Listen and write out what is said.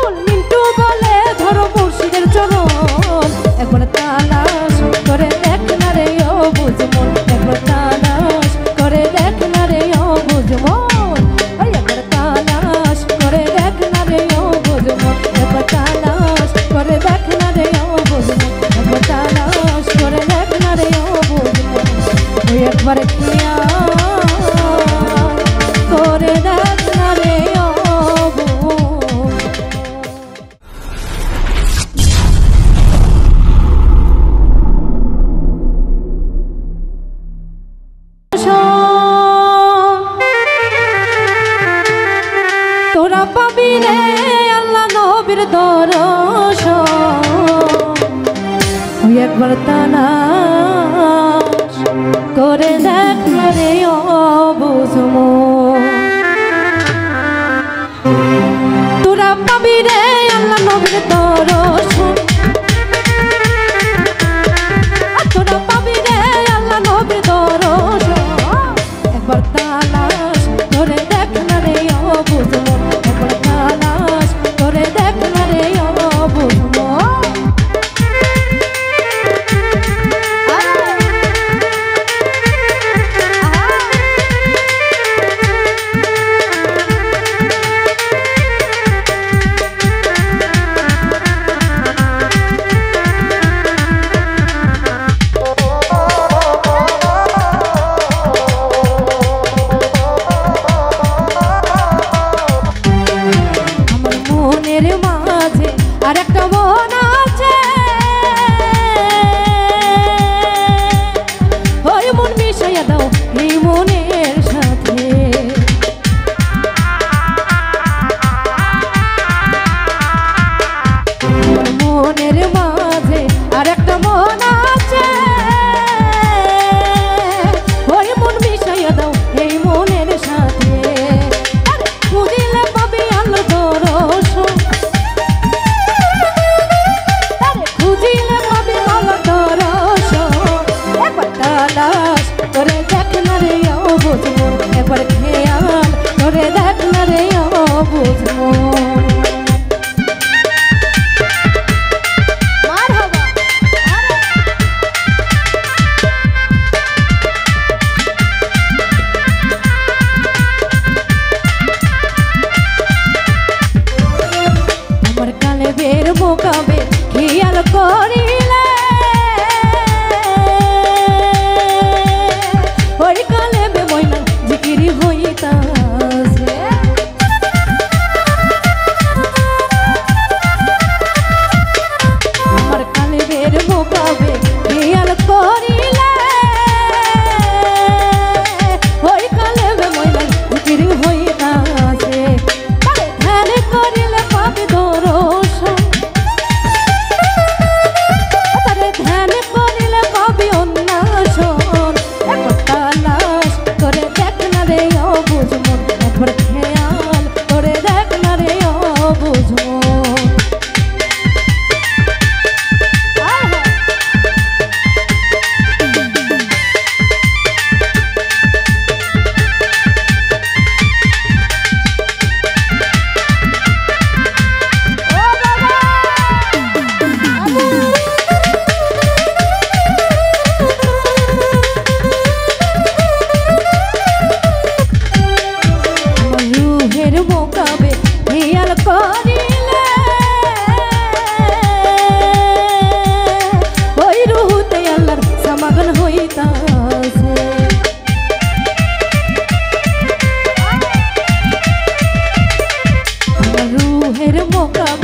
আবুল মিন্টু বলে ধরো মুর্শিদের চরণ একবার তালাশ করে দেখ না রে ও বুঝমন একবার তালাশ করে দেখ না রে ও বুঝমন একবার তালাশ করে দেখ না রে ও বুঝমন একবার তালাশ করে দেখ না রে ও বুঝমন একবার তালাশ করে দেখ না রে ও বুঝমন ওই একবার খেয়া করে দেখ না রে ও তোরা পাবি রে আল্লাহ নবীর দর্শন একবার তালাশ করে দেখ না রে ও বুঝমন তোরা পাবি রে আল্লাহ নবীর দর্শন তোরা পাবি রে আল্লাহ নবীর দর্শন একবার তালাশ করে দেখ না রে ও বুঝমন একবার তালাশ করে দেখ না রে ও বুঝমন রুহের মোকাবে